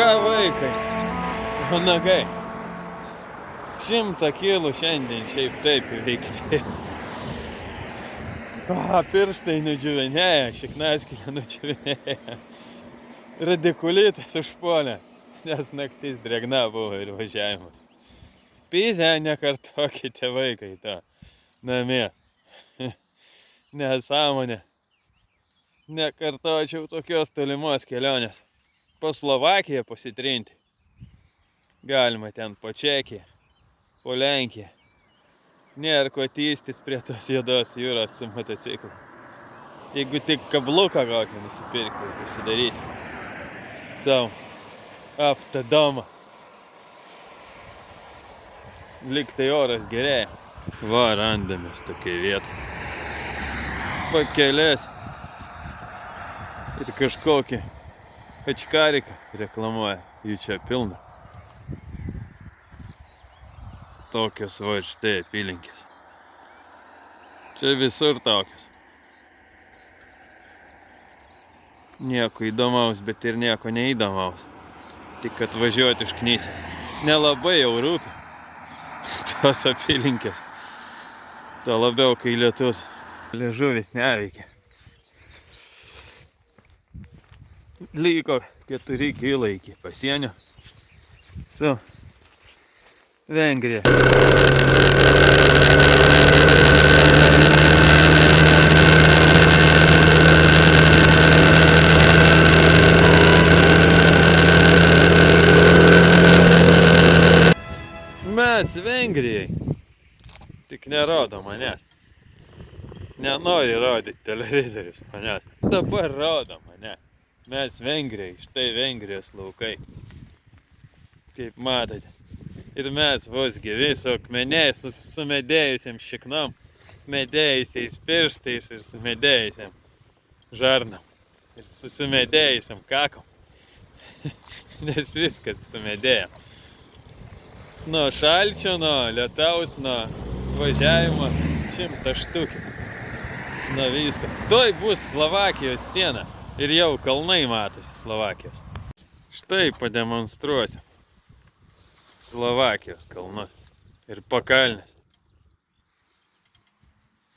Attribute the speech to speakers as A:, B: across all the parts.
A: ką vaikai, vanagai. 100 kilų šiandien šiaip taip įveikti. Pirštai nudžiuvinėja, šiknaskylė nudžiuvinėja. Radikulitas užpuolė, nes naktis drėgna buvo ir važiavimas. Pizę nekartokite vaikai to namie. Nesąmonė. Nekartočiau tokios tolimos kelionės. Po Slovakiją pasitrinti. Galima ten po Čekiją, po Lenkiją. Nėra ko tystis prie tos juodos jūros su motociklu. Jeigu tik kabluką kokį nusipirkti ir pasidaryti savo autodomą. Liktai oras gerėja. Va, randamės tokiai vietai. Pakelės. Ir kažkokį pečkariką reklamuoja. Jų čia pilna. Tokios va štai apylinkės. Čia visur tokios. Nieko įdomaus, bet ir nieko neįdomaus. Tik atvažiuoti užknysę. Nelabai jau rūpi tos apylinkės. Tuo labiau, kai lietus. Liežuvis neveikia. Liko 4 kilai iki pasienio su Vengrija. Mes Vengrijai. Tik nerodo manęs. Nenori rodyti televizorius manęs. Dabar rodo mane. Mes Vengrijai. Štai Vengrijos laukai. Kaip matote. Ir mes vos gyvi su akmeniais, su sumedėjusiam šiknom, medėjusiais pirštais ir sumedėjusiam žarnam. Ir su sumedėjusiam kakom. Nes viskas sumedėjo. Nuo šalčio, nuo lietaus, nuo važiavimo 100 štukių. Nuo visko. Tuoj bus Slovakijos siena. Ir jau kalnai matosi Slovakijos. Štai pademonstruosiu Slovakijos kalnus. Ir pakalnes.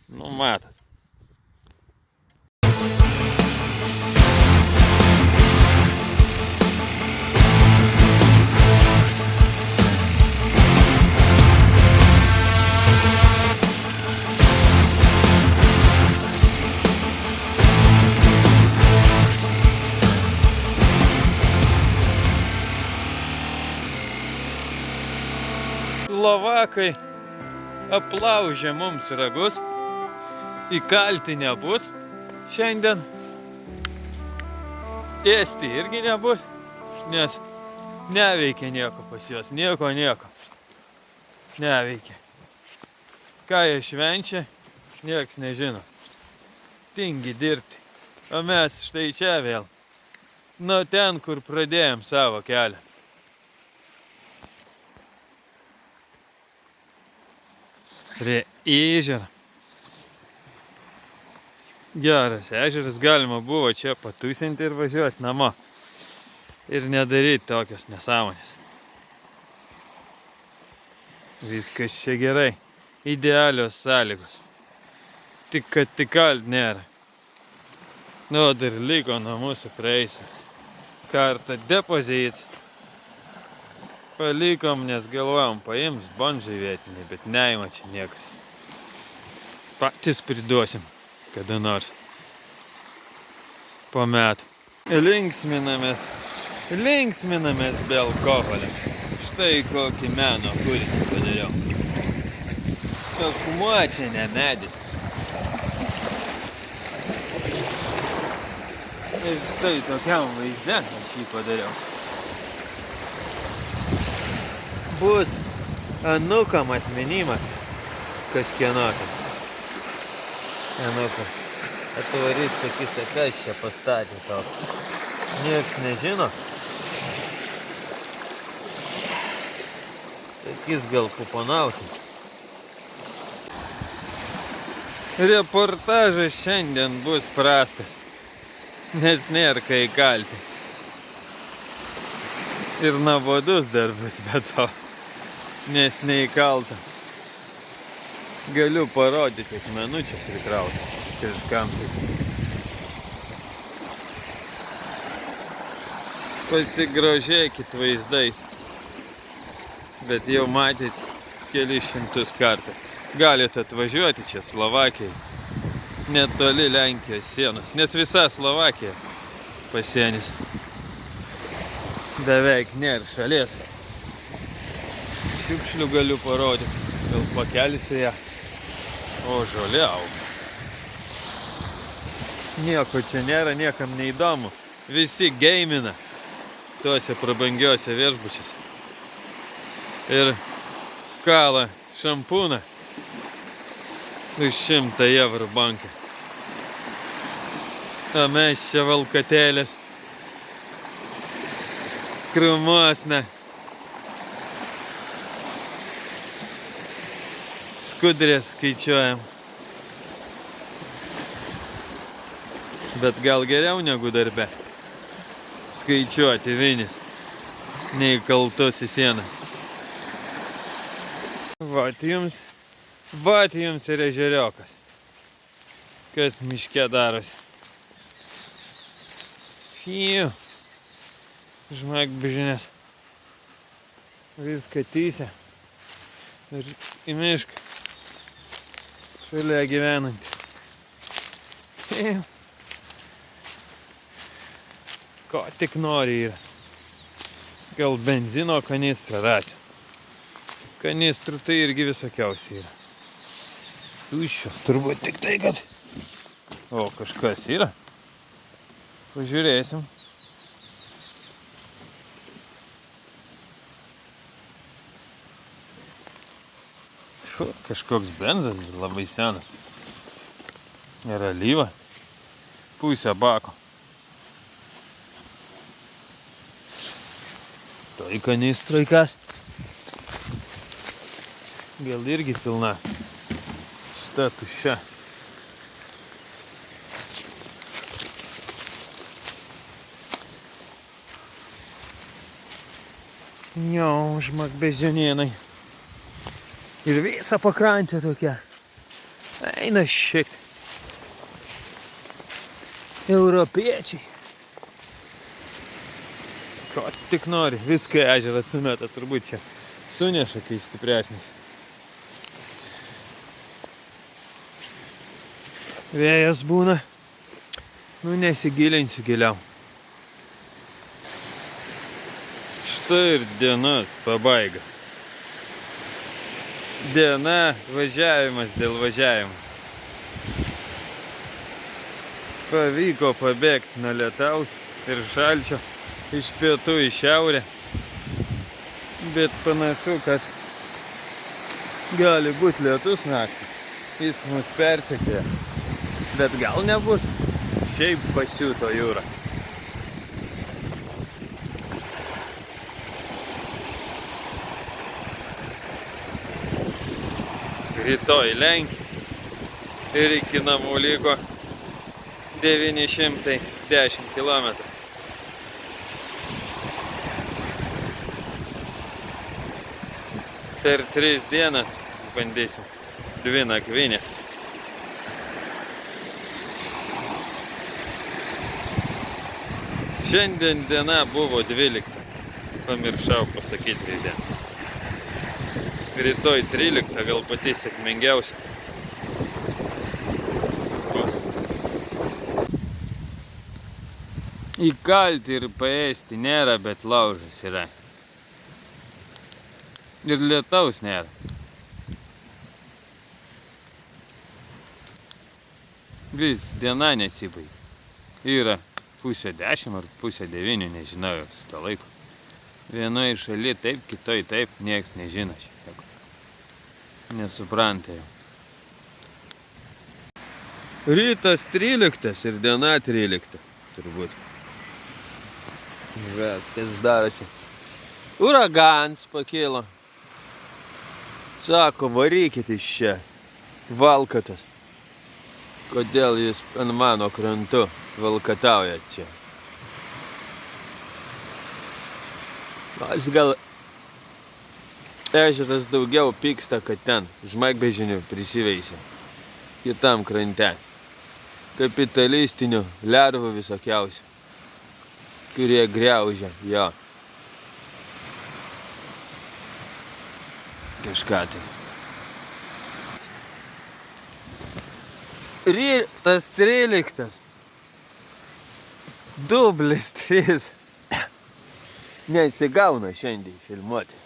A: Nu, matot. Slovakai aplaužė mums ragus, įkalti nebus šiandien, ėsti irgi nebus, nes neveikia nieko pas juos, nieko. Neveikia. Ką jie švenčia, nieks nežino. Tingi dirbti. O mes štai čia vėl, nuo ten, kur pradėjom savo kelią. Prie ežero. Geras ežeras, galima buvo čia patusinti ir važiuoti namo. Ir nedaryti tokios nesąmonės. Viskas čia gerai. Idealios sąlygos. Tik kad tik kalt nėra. Nu, dar liko nuo mūsų praeisio kartą depozits. Palikom, nes galvojom, paims bandžai vietiniai, bet neima čia niekas. Patys priduosim, kada nors. Po metų. Linksminamės be alkoholio. Štai kokį meno kūrinį padariau. Akmuo čia ne medis. Ir štai tokiam vaizde aš jį padariau. Bus anukam atminimas kažkieno. Anukam. Atvarys, sakys, kas čia pastatė tokį. Nieks nežino. Sakys, gal kuponauti. Reportažas šiandien bus prastas, nes nėra ką įkalti. Ir nuobodus darbas be to, nes neįkalta. Galiu parodyti akmenučių prikrauti kažkam tik. Pasigrožėkit vaizdais, bet jau matėt kelis šimtus kartų. Galite atvažiuoti čia Slovakijai, netoli Lenkijos sienos, nes visa Slovakija pasienis. Beveik nėra šalies. Šiukšlių galiu parodyti, gal pakelsiu ją. O žolė auga. Nieko čia nėra, niekam neįdomu. Visi geimina tuose prabangiuose viešbučiuose. Ir kala šampūną už 100 eurų banke. O mes čia valkatėlės krūmosna. Skudrės skaičiuojam. Bet gal geriau negu darbe skaičiuoti vinis, nei kaltus į sieną. Vat jums ir ežeriokas. Kas miške darosi. Fiu. Žmogbežinės. Viską tysė. Ir į mišką. Šalia gyvenantį. Ko tik nori yra. Gal benzino kanistrą rasiu. Kanistrų tai irgi visokiausiai yra. Tuščios turbūt tik tai, kad... O, kažkas yra. Pažiūrėsim. Kažkoks benzas, labai senas. Ir alyva. Pusę bako. Toj kanistroj kas? Gal irgi pilna. Šita tuščia. Jo, žmogbeždžionėnai. Ir visa pakrantė tokia. Eina šiek tiek. Europiečiai. Ko tik nori. Viską ežerą sumeta. Turbūt čia suneša, kai stipresnis. Vėjas būna. Nu, nesigilinsiu giliau. Štai ir dienos pabaiga. Diena važiavimas dėl važiavimo. Pavyko pabėgti nuo lietaus ir šalčio iš pietų į šiaurę. Bet panašu, kad gali būti lietus naktį. Jis mus persekioja. Bet gal nebus. Šiaip pasiūto jūra. Rytoj Lenkija ir iki namų liko 910 km. Per 3 dienas bandysim 2 nakvynės. Šiandien diena buvo 12. Pamiršau pasakyti dieną. Rytoj 13, gal pati sėkmingiausia. Įkalti ir paėsti nėra, bet laužas yra. Ir lietaus nėra. Vis diena nesibaigia. Yra 8:30 ar 8:30, nežinau jau su to laiko. Vienoje šalyje taip, kitoj taip, nieks nežino šiek tiek. Nesupranta jau. Rytas 13 ir diena 13, turbūt. Bet kas darosi. Uragans pakilo. Sako, varykit iš čia. Valkatas. Kodėl jūs ant mano krantu valkataujat čia? Aš gal ežeras daugiau pyksta, kad ten žmogbežinių prisiveisia kitam krante. Kapitalistinių lervų visokiausių, kurie griaužia jo kažką tai. Rytas 13. Dublis 3. Nesigauna šiandien filmuoti.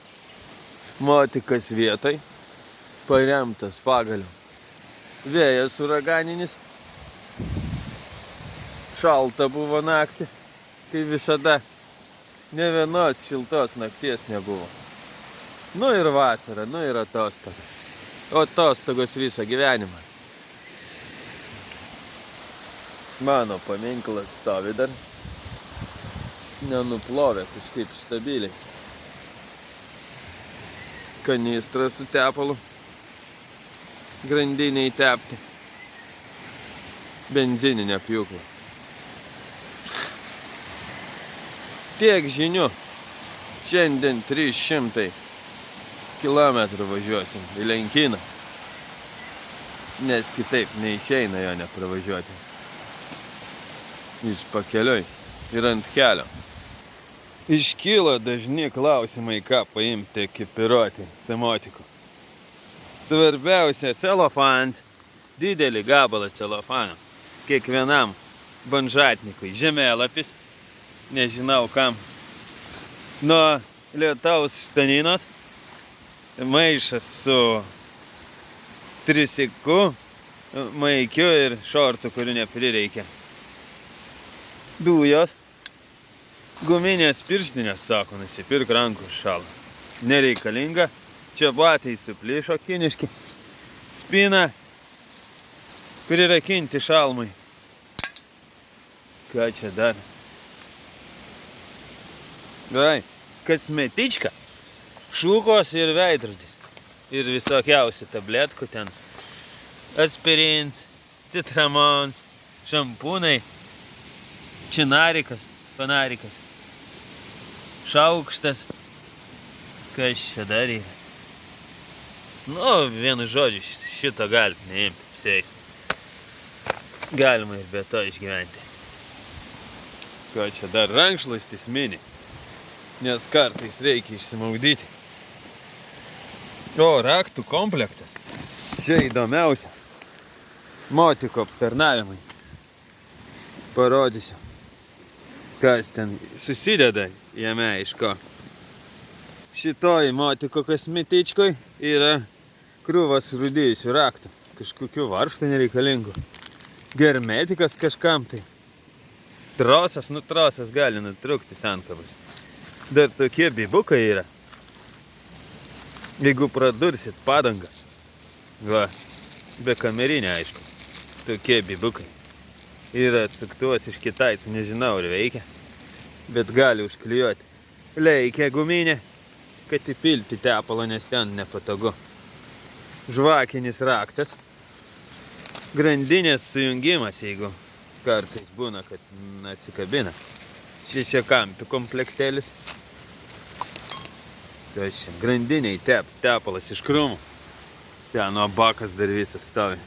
A: Motikas vietoj, paremtas pagaliu. Vėjas uraganinis. Šalta buvo naktį, kai visada. Ne vienos šiltos nakties nebuvo. Nu ir vasara, nu ir atostogos. O atostogos visą gyvenimą. Mano paminklas stovi dar. Nenuplovė kažkaip stabiliai. Kanistras su tepalu. Grandiniai tepti. Benzininė pjūkla. Tiek žinių. Šiandien 300 kilometrų važiuosim į lenkyną. Nes kitaip neišeina jo nepravažiuoti. Iš pakeliui ir ant kelio. Iškyla dažni klausimai, ką paimti ekipiruoti semotiku. Svarbiausia celofans, didelį gabalą celofano. Kiekvienam banžatnikui žemėlapis, nežinau kam. Nuo lietaus štaninos, maišas su trisiku, maikiu ir šortu, kurių neprireikia. Dujos. Guminės pirštinės, sako, nusipirk rankų šalą. Nereikalinga. Čia batai suplyšo kiniški. Spina. Prirakinti šalmai. Ką čia dar? Gerai. Kosmetička. Šūkos ir veidrodis. Ir visokiausi tabletkų ten. Aspirins, citramons, šampūnai. Činarikas, fanarikas, šaukštas, kas čia dar yra. Nu, vienu žodžiu, šito galima neimti, apsieis. Galima ir be to išgyventi. Ko čia dar rankšluostis mini, nes kartais reikia išsimaudyti. O, raktų komplektas. Čia įdomiausia. Motiko aptarnavimai. Parodysiu. Kas ten susideda jame iš ko. Šitoj motiko kosmetičkoj yra krūvas rūdėjusių raktų. Kažkokių varžtų nereikalingų. Germetikas kažkam tai. Trosas, trosas gali nutrūkti sankabas. Dar tokie bibukai yra. Jeigu pradursit padangą. Va, be kamerinė aišku. Tokie bibukai. Yra atsuktuvas iš kitaicų, nežinau ar veikia, bet gali užklijuoti. Leikia guminė, kad įpilti tepalo, nes ten nepatogu. Žvakinis raktas. Grandinės sujungimas, jeigu kartais būna, kad atsikabina. Šešiakampių komplektėlis. Grandiniai tepalas iš krūmų. Ten nuo bakas dar visas stovi.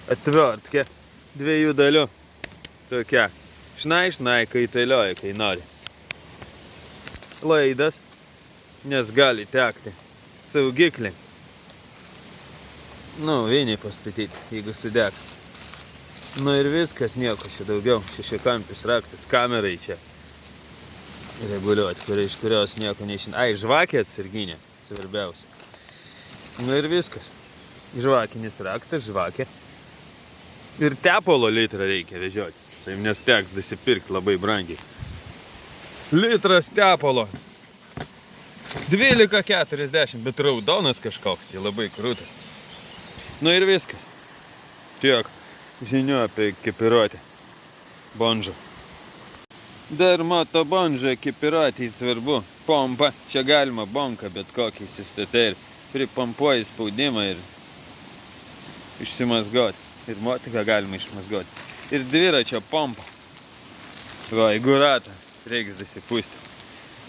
A: Atvertkė. 2 dalių. Tokia. Šnai, kaitalioja, kai nori. Laidas, nes gali tekti. Saugikliai. Nu, vienį pastatyti, jeigu sudegs. Nu ir viskas, nieko čia daugiau. Šešiakampis raktas, kamerai čia reguliuoti, iš kurios nieko neišin. Ai, žvakė atsarginė, svarbiausia. Nu ir viskas. Žvakinis raktas, žvakė. Ir tepalo litrą reikia vežiotis, nes teks dasipirkti labai brangiai. Litras tepalo. 12,40, bet raudonas kažkoks, tai labai krūtas. Nu ir viskas. Tiek žinių apie ekipiruotę. Bonžą. Dar moto bonžą ekipiruotį svarbu. Pompa. Čia galima bonką bet kokį įsistatę ir pripompuoji spaudimą ir išsimazgoti. Ir motiką galima išmazgoti. Ir dviračio pompa. Va, jeigu ratą reiks dasipūsti.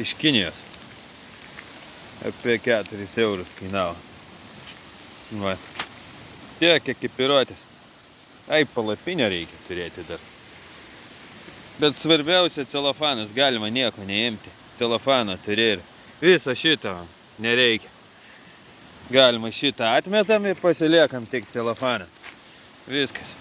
A: Iš Kinijos. apie 4 eurus kainavo. Va. Tiek ekipiruotės. Ai, palapinę reikia turėti dar. Bet svarbiausia celofanas, galima nieko neimti. Celofaną turi ir viso šito nereikia. Galima šitą atmetam ir pasiliekam tik celofaną. Viskas.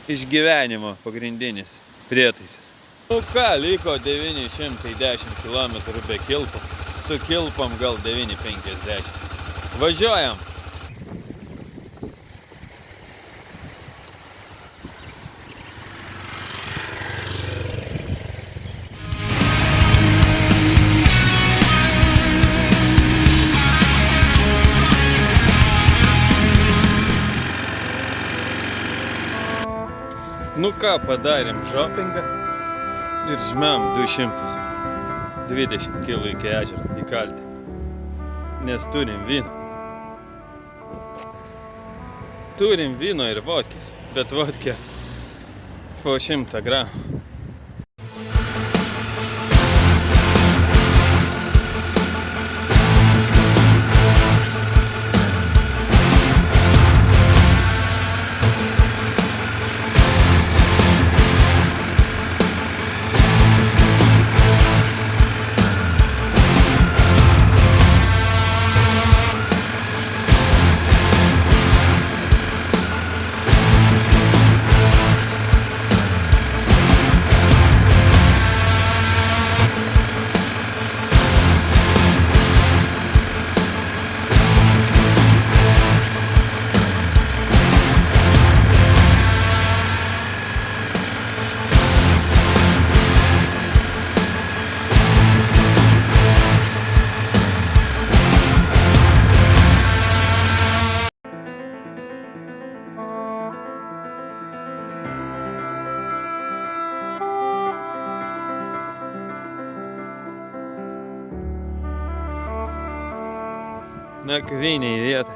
A: Išgyvenimo pagrindinis prietaisas. Nu ką, liko 910 km be kilpų. Su kilpom gal 950. Važiuojam! Nu ką, padarėm šopingą ir žmėm 220 kg iki ežero įkalti, nes turim vyno. Turim vyno ir vodkės, bet vodkė po 100 gramų. Nakvynė į vietą.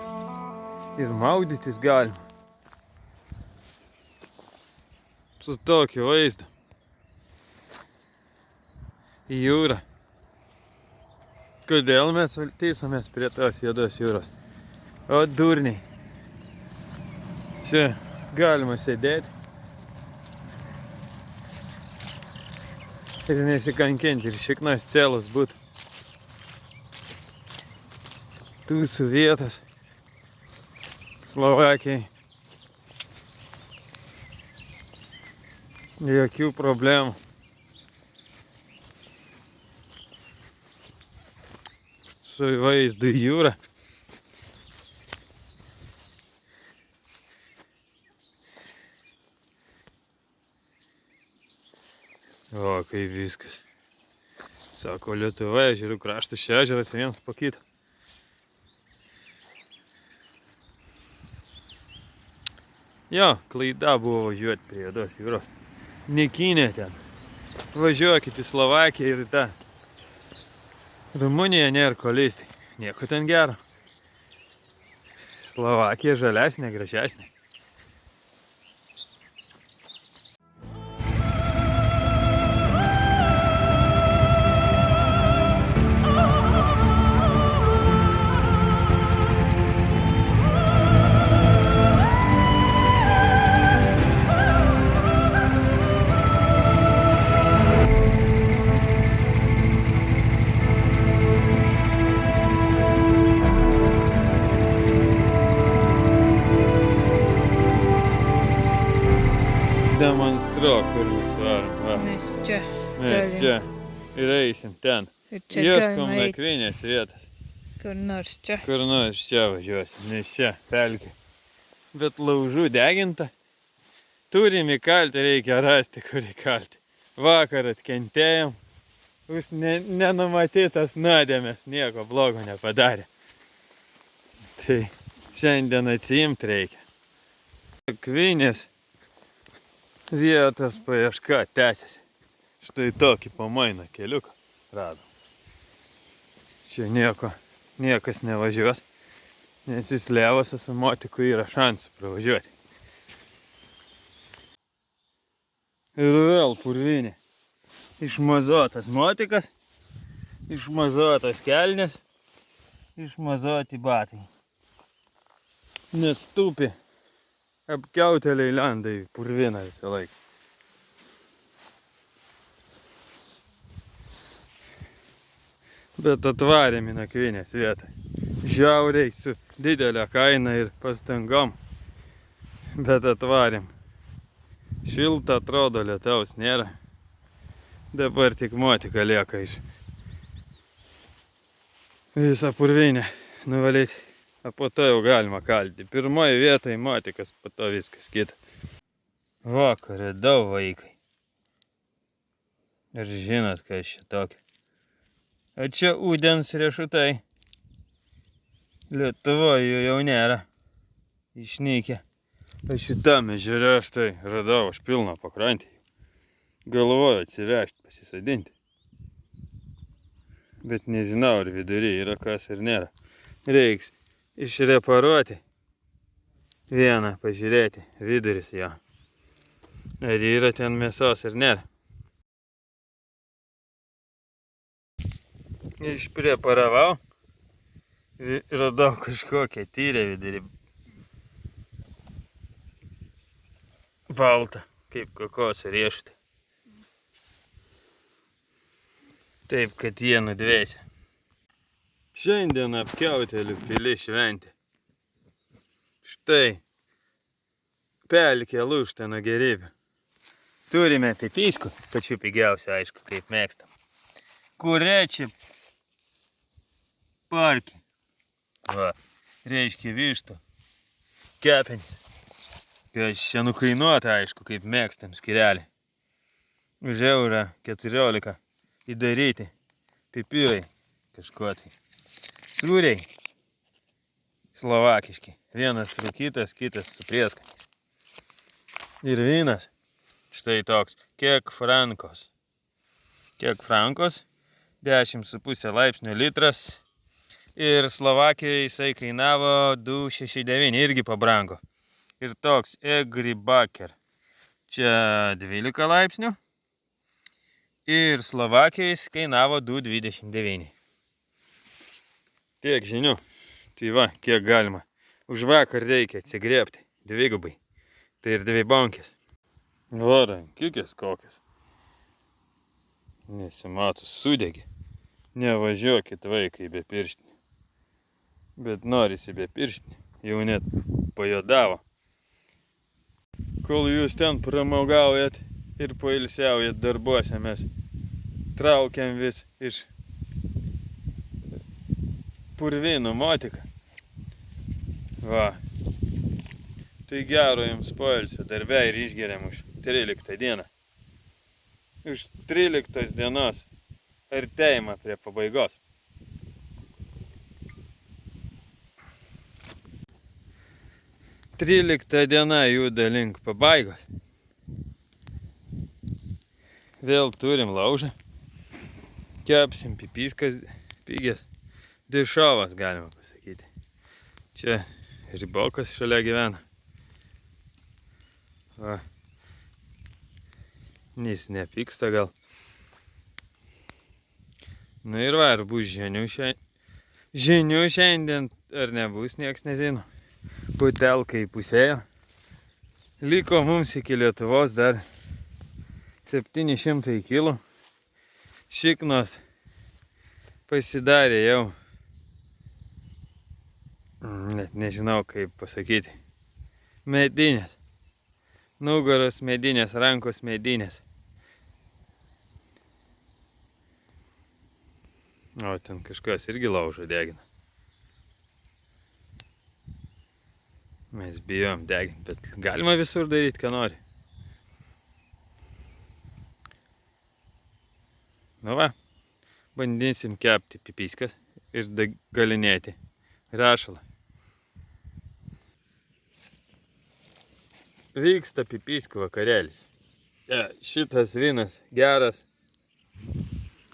A: Ir maudytis galima. Su tokiu vaizdu. Į jūrą. Kodėl mes tysomės prie tos juodos jūros? O durniai. Čia galima sėdėti. Ir nesikankinti. Ir šiknas celas būtų. Tūsų vietos Slovakijai. Jokių problemų. Su vaizdu į jūrą. O, kaip viskas. Sako, Lietuva, ežerų kraštas, čia ežeras vienas po kito. Jo, klaida buvo važiuoti prie juodos jūros. Nekynė ten. Važiuokit į Slovakiją ir tą. Rumuniją nėra ko lysti. Nieko ten gero. Slovakija žalesnė, gražesnė. Demonstruok, kur mes varom. Va. Mes čia ir eisim ten. Ieškom nakvynės vietas.
B: Kur nors čia.
A: Kur nors čia važiuosim, nes čia pelkė. Bet laužų deginta. Turim įkalti, reikia rasti, kur įkalti. Vakar atkentėjom. Už nenumatytas nuodėmės nieko blogo nepadarė. Tai šiandien atsiimt reikia. Nakvynės vietos paieška tęsiasi. Štai tokį pamainą keliuką radom. Čia niekas nevažiuos, nes jis levas su motiku yra šansų pravažiuoti. Ir vėl purvinė. Išmazuotas motikas, išmazuotas kelnes išmazoti batai. Net stūpi, apkiauteliai lenda į purviną visą laiką. Bet atvarėm į nakvynės vietą. Žiauriai su didelė kaina ir pastangom. Bet atvarėm. Šilta atrodo, lietaus nėra. Dabar tik motika lieka iš visą purvinę nuvalyti. O po to jau galima kalti. Pirmoje vietoje motikas, po to viskas kita. Vakarė daug vaikai. Ir žinot, kas čia tokia. O čia ūdens riešutai. Lietuvoje jų jau nėra. Išnykę. O šitam ežere aš tai radau, aš pilną pakrantį. Galvoju atsivežti, pasisadinti. Bet nežinau, ar vidury yra kas ir nėra. Reiks išreparuoti. Vieną pažiūrėti, viduris jo. Ar yra ten mėsos ir nėra. Išpreparavau. Radau kažkokią tyrę vidurį. Baltą, kaip kokoso riešutė. Taip, kad jie nudvėsia. Šiandien apkiautelių pili šventė. Štai, pelkė lūžta nuo gėrybių. Turime pipiskų, pačių pigiausių, aišku, kaip mėgstam. Kuria čia parkė. Va, reiškia vištų kepenys. Kas čia nukainuota, aišku, kaip mėgstam skirelį. Už €14 įdaryti pipirai kažkuo tai. Sūriai slovakiški. Vienas rūkytas, kitas su prieskoniais. Ir vynas. Štai toks. Kiek frankos. 10,5 laipsnių litras. Ir Slovakijoje jisai kainavo 2,69. Irgi pabrango. Ir toks Egribaker. Čia 12 laipsnių. Ir Slovakijoje jis kainavo 2,29. Tiek žinių. Tai va, kiek galima. Už vakar reikia atsigriebti. Dvigubai. Tai ir 2 bonkės. Va, rankikės kokias. Nesimato, sudegė. Nevažiuokit vaikai be pirštinių. Bet norisi be pirštinių. Jau net pajodavo. Kol jūs ten pramaugaujat ir pailsiaujat darbuose, mes traukiam vis iš purvynų motiką. Va. Tai gero jums poilsio darbe ir išgeriam už 13 dieną. Už 13 dienos artėjimą prie pabaigos. Trylikta diena juda link pabaigos. Vėl turim laužą. Kepsim pipiskas pigės. Dišovas galima pasakyti. Čia Rybokas šalia gyvena. Va. Jis nepyksta gal. Nu ir va, ar bus žinių šiandien, ar nebus, nieks nezino. Butelka įpusėjo. Liko mums iki Lietuvos dar 700 kilų. Šiknos pasidarė jau, net nežinau kaip pasakyti, medinės. Nugaros medinės, rankos medinės. O ten kažkas irgi laužo degina. Mes bijom deginti, bet galima visur daryti, ką nori. Nu va, bandysim kepti pipiskas ir galinėti rašalą. Vyksta pipiskų vakarėlis. Šitas vynas geras,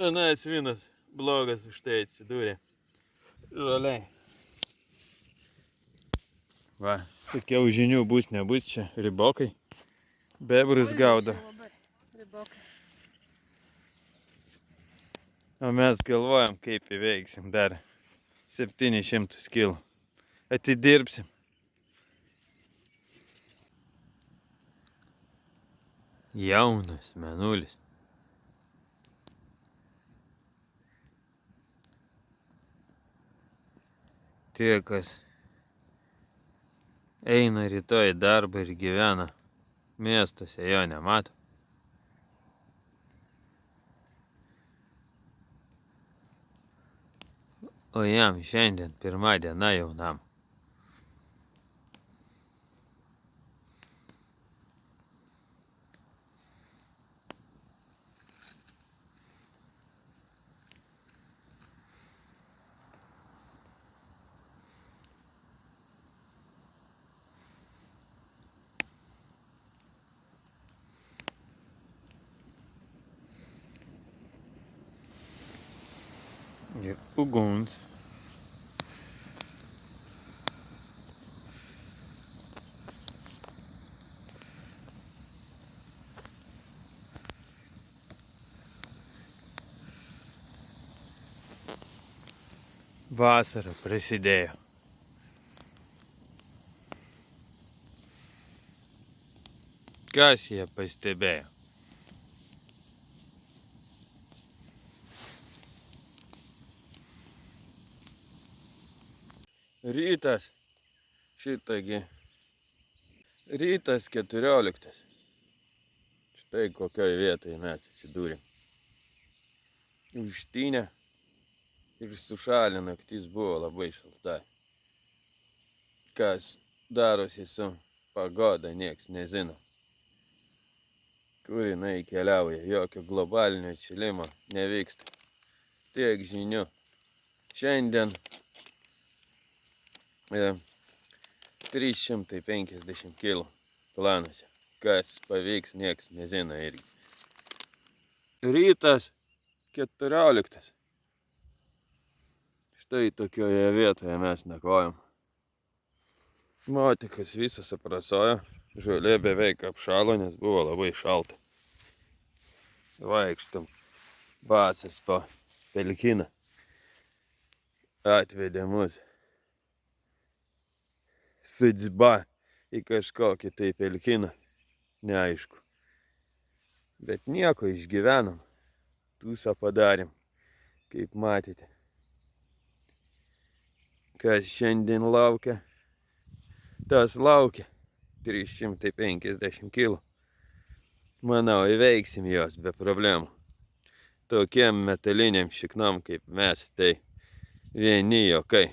A: anas vynas blogas, už tai atsidūrė žaliai. Va, sakiau, žinių bus, nebus čia Rybokai. Bebrus gaudo. O mes galvojam, kaip įveiksim dar 700 kg. Atidirbsim. Jaunas mėnulis. Tie, kas eina rytoj į darbą ir gyvena miestuose, jo nemato. O jam šiandien pirma diena jaunam. Ir uguns. Vasara prasidėjo. Kas jie pastebėjo? Rytas, šitagi, rytas 14. Štai kokioj vietoje mes atsidūrėm. Užtynę ir sušalę naktis buvo labai šalta. Kas darosi su pagoda, nieks nežino. Kur jinai keliauja, jokio globalinio atšilimo nevyksta. Tiek žinių. Šiandien 350 kg planuose. Kas pavyks, nieks nežino irgi. Rytas 14. Štai tokioje vietoje mes nakvojam. Motikas visas aprasojo. Žolė beveik apšalo, nes buvo labai šalta. Vaikštam basas po pelkyną. Atvedė mus sudžba į kažkokį tai pelkyną. Neaišku. Bet nieko, išgyvenom. Tūsą padarėm, kaip matėte. Kas šiandien laukia, tas laukia. 350 kg. Manau, įveiksim jos be problemų. Tokiem metaliniam šiknom kaip mes, tai vieni jokai.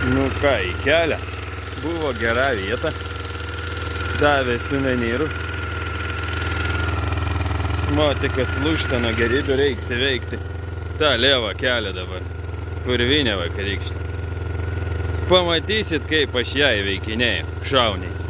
A: Nu ką, į kelią. Buvo gera vieta. Davė sumenyrų. Motikas lūžta nuo gerybių, reiks įveikti tą levą kelią dabar. Purvinę vakarykštę. Pamatysit, kaip aš ją įveikinėjau. Šauniai.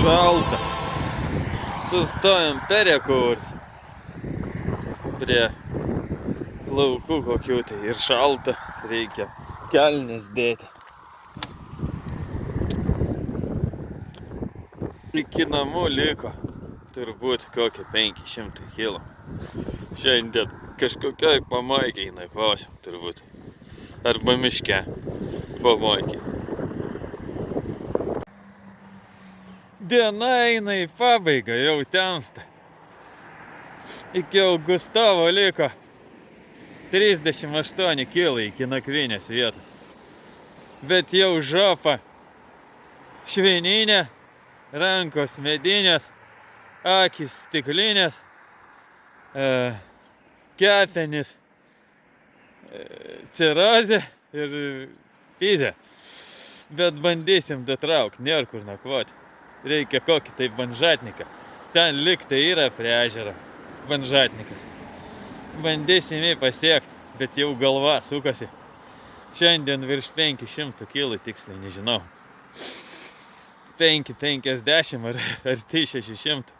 A: šalta. Sustojam perekursą. Prie laukų kokių tai ir šalta. Reikia kelnes dėti. Iki namų liko turbūt kokie 500 kilo. Šiandien kažkokiai pamaikiai nakvosim turbūt. Arba miške pamaikiai. Diena eina į pabaigą, jau temsta. Iki Augustavo liko 38 kilo iki nakvynės vietos. Bet jau žopa švininė, rankos medinės, akys stiklinės, kepenys, cirozė ir pizė. Bet bandysim datraukti, nėra kur nakvoti. Reikia kokį tai banžatniką. Ten liktai yra prie ežero banžatnikas. Bandysim jį pasiekti, bet jau galva sukasi. Šiandien virš 500 kilo tiksliai nežinau. 5,50 ar arti 600.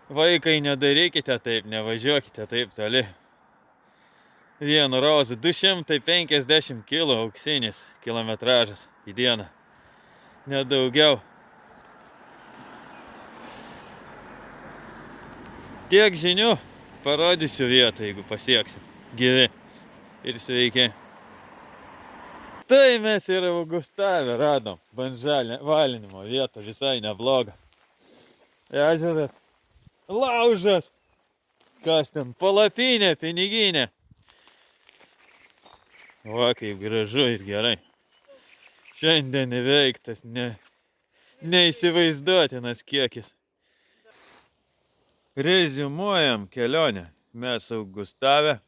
A: Vaikai, nedarykite taip, nevažiuokite taip toli. Vienu rozu 250 kilo auksinis kilometražas į dieną. Nedaugiau. Tiek žinių, parodysiu vietą, jeigu pasieksim. Gyvi ir sveiki. Tai mes ir Augustave radom valinimo vietą, visai neblogą. Ežeras, laužas, kas ten, palapinė, piniginė. Va, kaip gražu ir gerai. Šiandien įveiktas neįsivaizduotinas kiekis. Reziumuojam kelionę. Mes Augustave.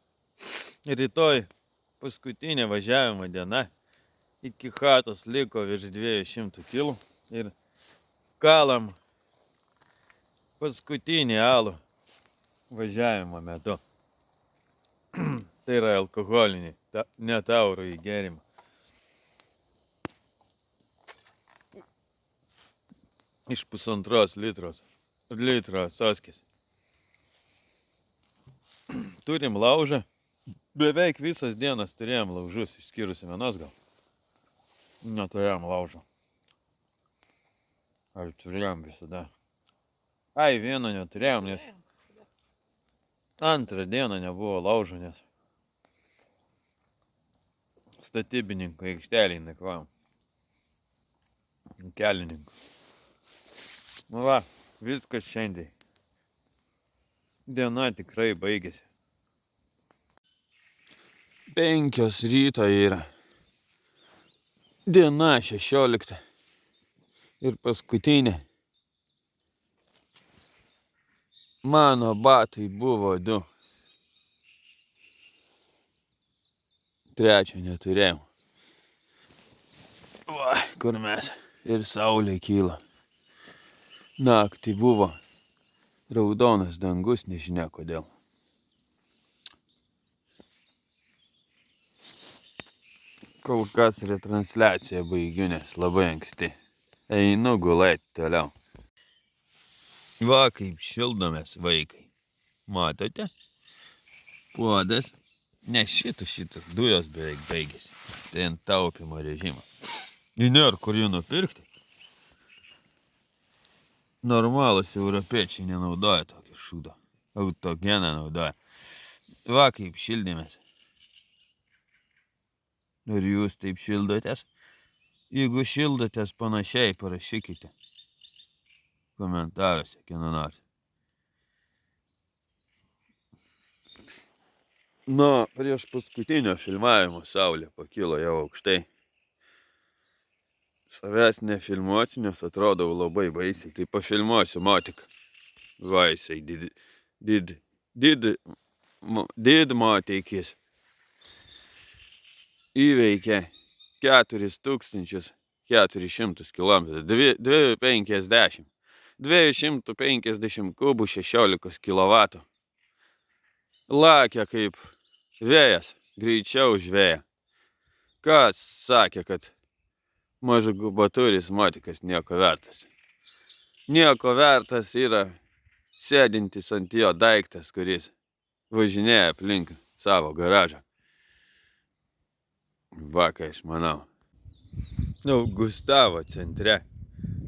A: Rytoj paskutinė važiavimo diena. Iki chatos liko virš 200 kg. Ir kalam paskutinį alų važiavimo metu. Tai yra alkoholinį, ne taurų įgėrimą. Iš 1,5 litro soskės. Turim laužą. Beveik visas dienas turėjom laužus, išskyrus vienos gal. Neturėjom laužo. Ar turėjom visada? Ai, vieną neturėjom, nes antrą dieną nebuvo laužo, nes statybininkų aikštelėj nakvojom. Kelininkų. Nu va, viskas šiandien. Diena tikrai baigėsi. 5 ryto yra. Diena 16. Ir paskutinė. Mano batai buvo 2. Trečio neturėjau. Va, kur mes. Ir saulė kyla. Naktį buvo raudonas dangus, nežinia kodėl. Kol kas retransliaciją baigiu, nes labai anksti. Einu gulėti toliau. Va, kaip šildomės vaikai. Matote? Puodas. Nes šitas dujos beveik baigėsi. Tai ant taupimo režimo. Ir nėra kur jų nupirkti. Normalus europiečiai nenaudoja tokį šūdą. Autogeną naudoja. Va, kaip šildėmės. Ar jūs taip šildotės? Jeigu šildotės panašiai, parašykite komentaruose, kieno nors. Nu, prieš paskutinio filmavimo saulė pakilo jau aukštai. Savęs nefilmuosiu, nes atrodau labai baisiai. Tai pafilmuosiu motiką. Va, jisai did motikis. Įveikė 4400 km. 250. 250 kubų 16 kW. Lakė kaip vėjas, greičiau už vėją. Kas sakė, kad mažagubaturis motikas nieko vertas. Nieko vertas yra sėdintis ant jo daiktas, kuris važinėja aplink savo garažą. Va, ką aš manau. Gustavo centre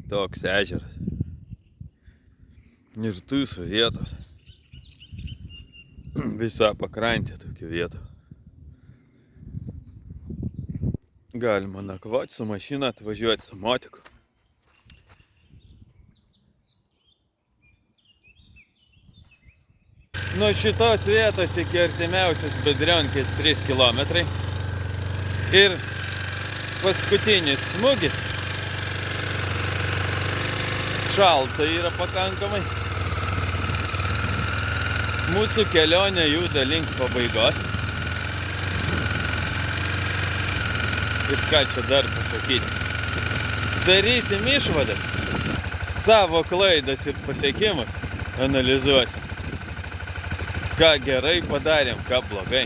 A: toks ežeras. Ir tūsų vietos. Visa pakrantė tokių vietų. Galima nakvoti su mašina, atvažiuoti su motiku. Nuo šitos vietos iki artimiausios Bedrionkės 3 kilometrai. Ir paskutinis smūgis. Šalta yra pakankamai. Mūsų kelionė juda link pabaigos. Ir ką čia dar pasakyti? Darysim išvadas. Savo klaidas ir pasiekimus analizuosim. Ką gerai padarėm, ką blogai.